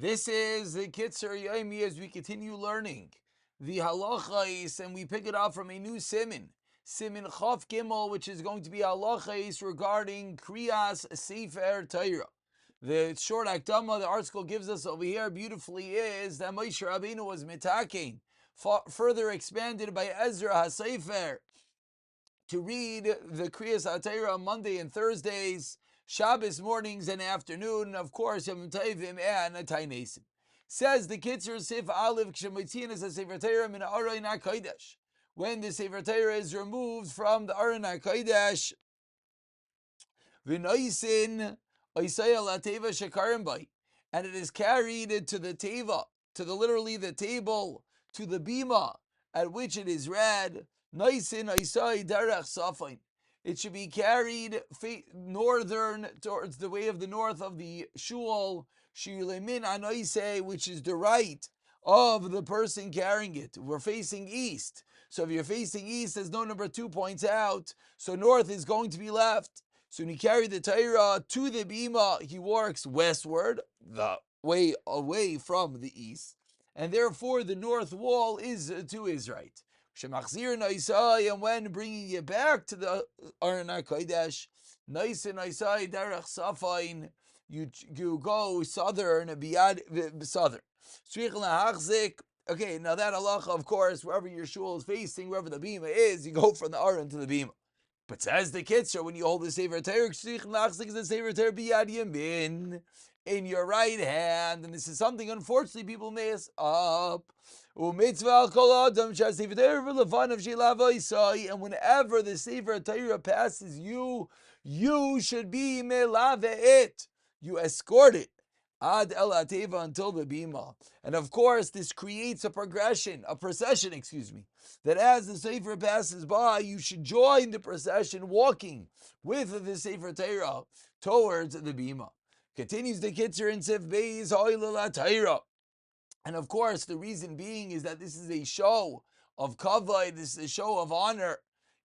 This is the Kitzur Yomi as we continue learning the halachais, and we pick it up from a new Siman, Siman Chav Gimel, which is going to be halachais regarding Krias HaTorah. The short akdama the article gives us over here beautifully is that Moshe Rabbeinu was mitakein, further expanded by Ezra HaSefer, to read the Krias HaTorah on Monday and Thursdays, Shabbos mornings and afternoon, of course, Yom Tovim and Tainesim. Says the Kitzur Sif Aleph K'Shemotzian as a Sefer Torah min Aron HaKodesh. When the Sefer Torah is removed from the Aron HaKodesh, V'noisin Oisaya LaTeva Shekarim Bai, and it is carried to the Teva, to the literally the table, to the bima at which it is read. Noisin Oisai Derech Safain. It should be carried northern, towards the way of the north of the shul, Shilemin Anoise, which is the right of the person carrying it. We're facing east. So if you're facing east, as no number 2 points out, so north is going to be left. So when you carry the Torah to the bima, he walks westward, the way away from the east, and therefore the north wall is to his right. And when bringing it back to the Aron HaKodesh, you go southern, southern. Okay, now that halacha, of course, wherever your shul is facing, wherever the bima is, you go from the Aron to the bima. But says the Kitzur, when you hold the Sefer Torah, the Sefer Torah biyad yamin, in your right hand, and this is something unfortunately people mess up. And whenever the Sefer Torah passes you, you should be melave it. You escort it. Ad el ateva, until the bima. And of course, this creates a procession, that as the Sefer passes by, you should join the procession walking with the Sefer Torah towards the bima. Continues the Kitzur in Sif Beis Hoylel HaTorah. And of course, the reason being is that this is a show of kavod, this is a show of honor,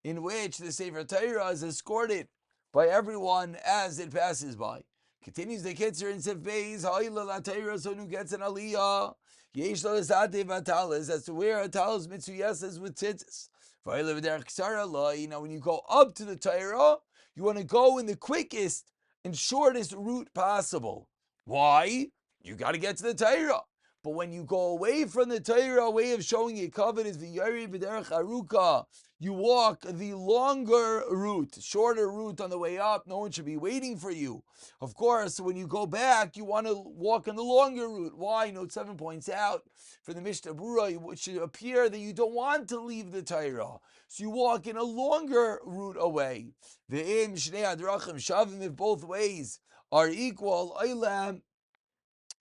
in which the Sefer Torah is escorted by everyone as it passes by. Continues the Kitzur in Sif Beis Hoylel HaTorah, so who gets an aliyah, Yesh lo esate v'atalis, as to where a talis mitzuyas is with tzitzis. Now when you go up to the Torah, you want to go in the quickest and shortest route possible. Why? You got to get to the Torah. But when you go away from the Torah, a way of showing your covet is the Yari B'derech Haruka. You walk the longer route, shorter route on the way up. No one should be waiting for you. Of course, when you go back, you want to walk on the longer route. Why? Note 7 points out for the Mishnah Berurah, it should appear that you don't want to leave the Torah. So you walk in a longer route away. Ve'im Shnei Adrachim Shavim, if both ways are equal, Olam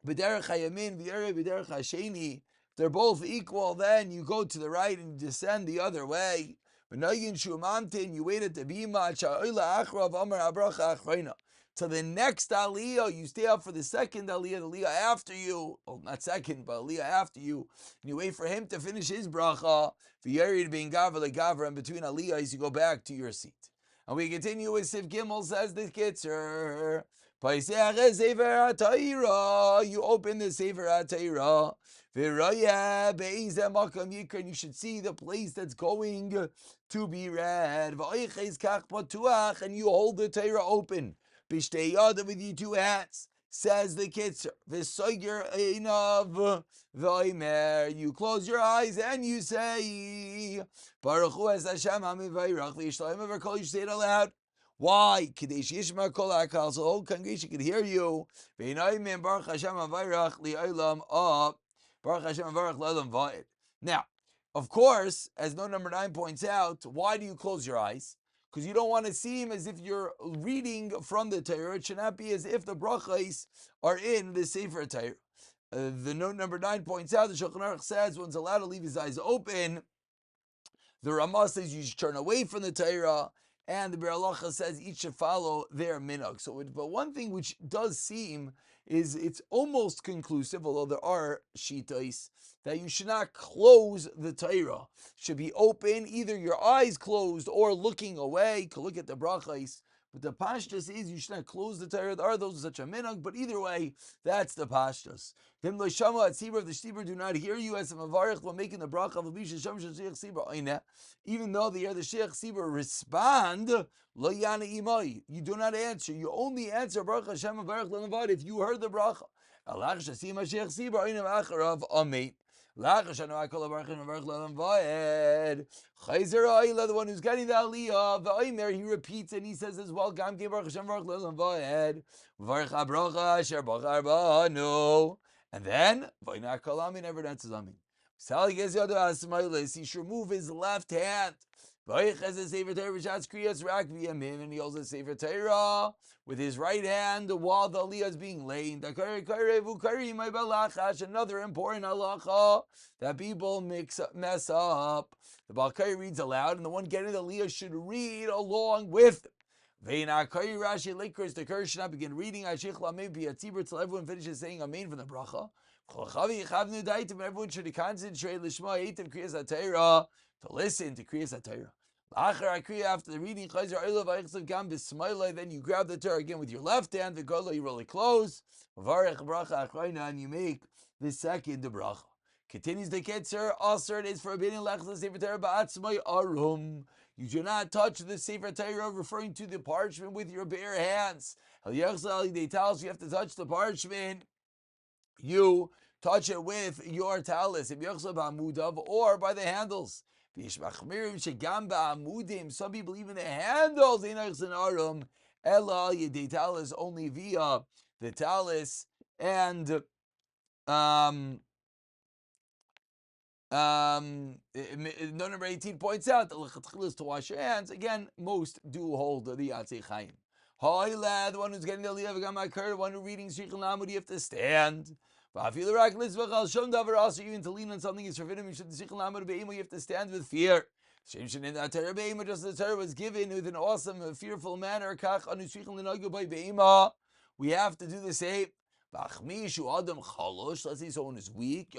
B'derech hayamin v'yere b'derech hasheni. They're both equal. Then you go to the right and you descend the other way. V'noyin shumamtin. You wait at the bima sha'oila achrav amar abracha achrayna. To the next aliyah, you stay up for the second aliyah, the aliyah after you. Well, not second, but aliyah after you. And you wait for him to finish his bracha. V'yerid being gavra legavra. And between aliyahs, you go back to your seat. And we continue with Sif Gimel, says the Kitzur. You open the Sefer HaTorah, and you should see the place that's going to be read. And you hold the Torah open with your two hands. Says the Kitzur, you close your eyes and you say, Baruch Hu es Hashem HaMivayrach v'yishlayim, you say it aloud. Why? Kadesh Yishma Kol HaKal, so the whole congregation can hear you. Baruch Hashem HaVayrach li'olam Baruch Hashem HaVayrach li'olam va'ed. Now, of course, as note number 9 points out, why do you close your eyes? Because you don't want to seem as if you're reading from the Torah. It should not be as if the brachos are in the Sefer Torah. The note number 9 points out, the Shulchan Aruch says one's allowed to leave his eyes open. The Ramah says you should turn away from the Torah. And the Biur Halacha says each should follow their minhag. But one thing which does seem is it's almost conclusive, although there are shitos, that you should not close the Torah. It should be open, either your eyes closed or looking away. You can look at the brachos, But the pashtus is you should not close the Torah. There are those with such a minhag, but either way, that's the pashtus. Vim lo shama at sibra, if the sibra do not hear you as a mavarich while making the bracha of abisha sham shayich sibra oina, even though they hear the shayich sibra respond, lo yana imai. You do not answer. You only answer bracha Hashem mavarich lenavad if you heard the bracha. Alach shasim shayich sibra oina acharav amen. The one who's getting the aliyah, the Omer, he repeats and he says as well, and then never answers amin. He should move his left hand. And he holds a sefer Torah with his right hand while the aliyah is being laid. Another important halacha that people mess up. The Balkai reads aloud, and the one getting the aliyah should read along with him. The Kurdish should not begin reading till everyone finishes saying amen from the bracha. Everyone should concentrate Krias HaTorah to listen to Krias HaTorah. After the reading, then you grab the Torah again with your left hand, you roll it close, and you make the second bracha. Continues the Kitzur, also it is forbidden you do not touch the Sefer Torah, referring to the parchment with your bare hands. They tell us you have to touch the parchment. You touch it with your talis, or by the handles. Some people even the handles only via the talis and number 18 points out that l'chatchila is to wash your hands. Again, most do hold the Yatzei Chaim. The one who's getting the aliyah, the one who's reading Shrichel Lamud, you have to stand. Even to lean on something is forbidden. You have to stand with fear. Just the Torah was given with an awesome, fearful manner. We have to do the same. Let's say someone is weak.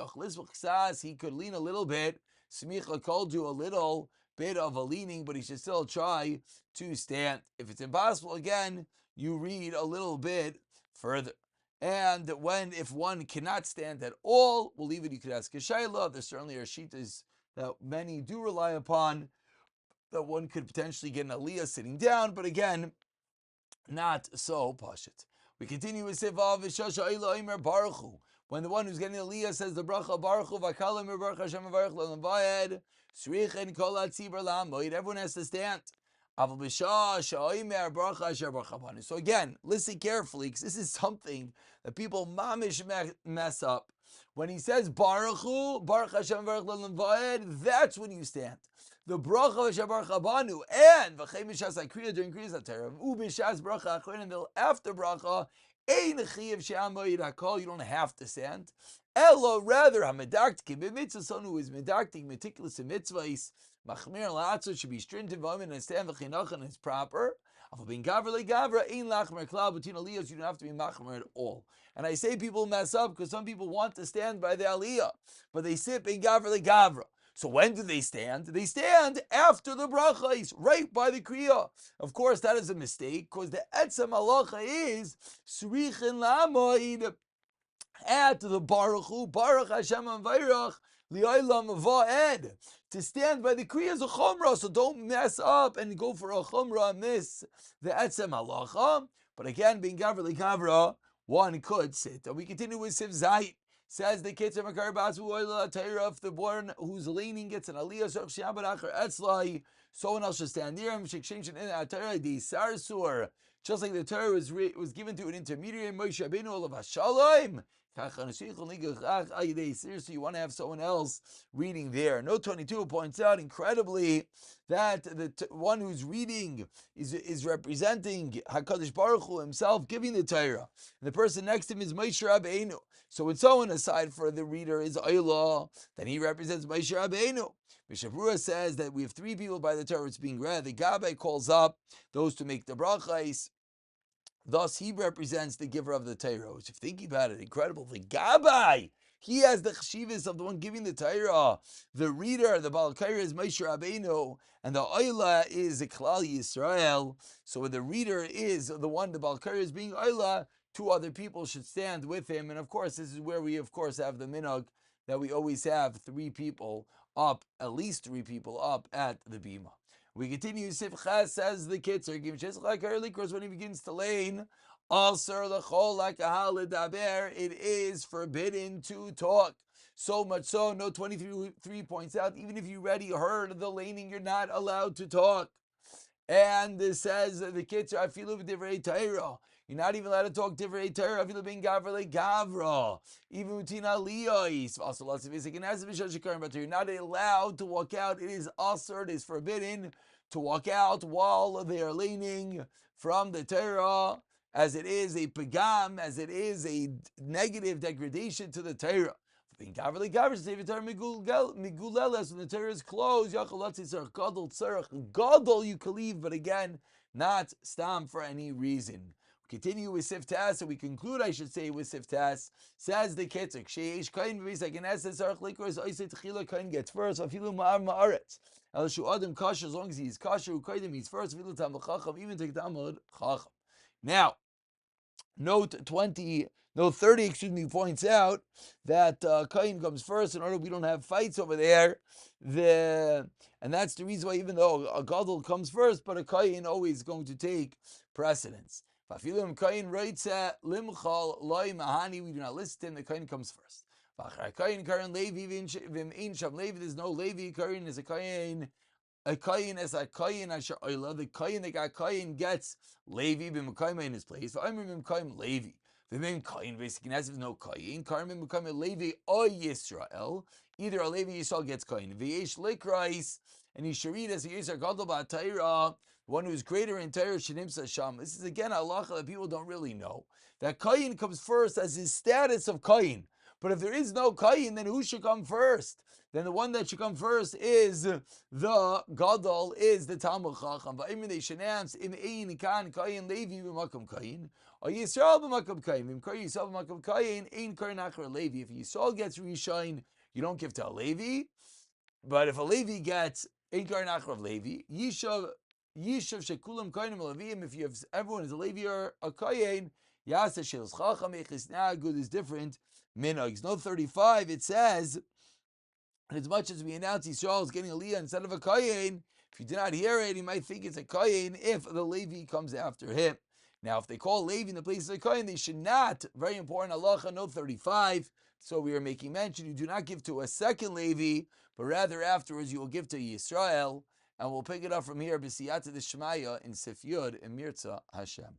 He could lean a little bit. Smicha called you a little bit of a leaning, but he should still try to stand. If it's impossible, again, you read a little bit further. And if one cannot stand at all, we'll leave it. You could ask a shayla. There certainly are shitas that many do rely upon, that one could potentially get an aliyah sitting down, but again, not so pashit. We continue with Sivav V'Shasha Eila Omer Baruch Hu. When the one who's getting the aliyah says the bracha Baruch Hu V'Kalam Baruch Hashem V'Varech L'Olam V'Ed Srichen Kol HaTzibur L'Amoid. Everyone has to stand. Aval B'Shasha Omer Baruch Hashem Baruch Habanu. So again, listen carefully, because this is something that people mamish mess up. When he says Baruch Hu, Baruch Hashem V'Varech L'Olam V'Ed, that's when you stand. The bracha v'shav baruch habanu and v'chem b'shas akriya during Krias HaTorah u'b'shas bracha achron and after bracha ein chiyav she'amoyed hakol. You don't have to stand. Elo rather hamedaktik b'mitzvah, someone who is medaktik meticulous in mitzvahs machmir la'atzot should be stringent v'omen and stand v'chinachan is proper. Afal bin gavra le'gavra ein lachmer klal between aliyahs. You don't have to be machmer at all. And I say people mess up because some people want to stand by the aliyah, but they sit bin gavra le'gavra. So when do they stand? They stand after the brachas, right by the kriya. Of course, that is a mistake, because the etzem halacha is srichin lamoid at the Baruch Hu, Baruch Hashem Vayrach li'olam va'ed. To stand by the kriya is a chumrah, so don't mess up and go for a chumrah and miss the etzem halacha. But again, being gavra le'gavra, one could sit. And we continue with Siv Zayit. Says the Kitzur Makar Basu Oila Torah, if the one who's leaning gets an aliyah, someone else should stand near him. Just like the Torah was given to an intermediary, Moshe Rabbeinu olav hashalom. Seriously, you want to have someone else reading there. Note 22 points out incredibly that the one who's reading is representing HaKadosh Baruch Hu himself giving the Torah. And the person next to him is Moshe Rabbeinu. So when someone aside for the reader is Oila, then he represents Moshe Rabbeinu. Mishavura says that we have three people by the Torah it's being read. The Gabbai calls up those to make the brachais. Thus, he represents the giver of the Torah. Which, if you think about it, incredible. The Gabbai, He has the chshivas of the one giving the Torah. The reader, the Balakaira, is Moshe Rabbeinu, and the Oila is the Klal Yisrael. So the reader is the one, the Balakaira is being Oila, two other people should stand with him. And of course, this is where we, of course, have the minhag that we always have three people up, at least three people up at the bima. We continue. Sifcha says the Kitzur when he begins to lane. It is forbidden to talk. So much so, no 23 points out. Even if you already heard the laning, you're not allowed to talk. And this says the Kitzur, I feel with divrei Torah. You're not even allowed to talk divrei Torah. I feel being gavra gavra. Even between Aliyos. Also, lots of Isaac and but you're not allowed to walk out. It is asur. It is forbidden to walk out while they are leaning from the Torah, as it is a pagam, as it is a negative degradation to the Torah. Being gavra gavra, say the Torah miguleles, when the Torah is closed, gadol you can leave, but again, not stam for any reason. We continue with Siftas, so we conclude, I should say, with Siftas. Says the Kitzur, Sheish Kain V'Visek and Esed Sarach Likros Oisei Techila Kain gets first. Afilu Ma'ar Ma'aretz. El Shu Adam Kasher, as long as he's Kasher, Ukaidim he's first. Afilu Tam Chacham, even take Tamud Chacham. Now, Note 30, points out that Kain comes first in order we don't have fights over there. And that's the reason why, even though a Gadol comes first, but a Kain always going to take precedence. Fafilim Kain writes Limchal Loi Mahani, we do not listen to him, the Kain comes first. Kain Karin Levi Vim Ein Sham Levi, there's no Levi, Kain is a Kain. A Kayin is a Kayin Asher Oila. The Kayin that got Kayin gets Levi b'Mekayim in his place. I'm b'Mekayim Levi. V'Mem Kayin basically has no Kayin. Kayin b'Mekayim Levi or Yisrael. Either a Levi Yisrael gets Kayin. V'Yesh Likrais and Yisharidas Yisrael Gadol Ba'Tayra. One who's greater in Torah Shenimsa Sham. This is again a halacha that people don't really know. That Kayin comes first as his status of Kayin. But if there is no Kayin, then who should come first? Then the one that should come first is the Gadol, is the Talmud Chacham. Va'imim they should announce, Im ein kan Kayin Levi b'makom Kayin, or Yisrael b'makom Kayin. Im kar Yisrael b'makom Kayin, ein kar nachar Levi. If Yisrael gets Rishon, you don't give to a Levi. But if a Levi gets ein kar nachar Levi, Yishav shekulam Kayinim Levim, if you have everyone is a Levi or a Kayin, Yasa Shil's Chacham, Echis Nagud is different. Minogs. Note 35, it says, and as much as we announce Yisrael is getting a Leah instead of a Kayin, if you do not hear it, you might think it's a Kayin if the Levi comes after him. Now, if they call Levi in the place of a Kayin, they should not, very important, halacha, note 35, so we are making mention, you do not give to a second Levi, but rather afterwards you will give to Yisrael, and we'll pick it up from here, B'siyata D'Shmaya in Sif Yud in Mirza Hashem.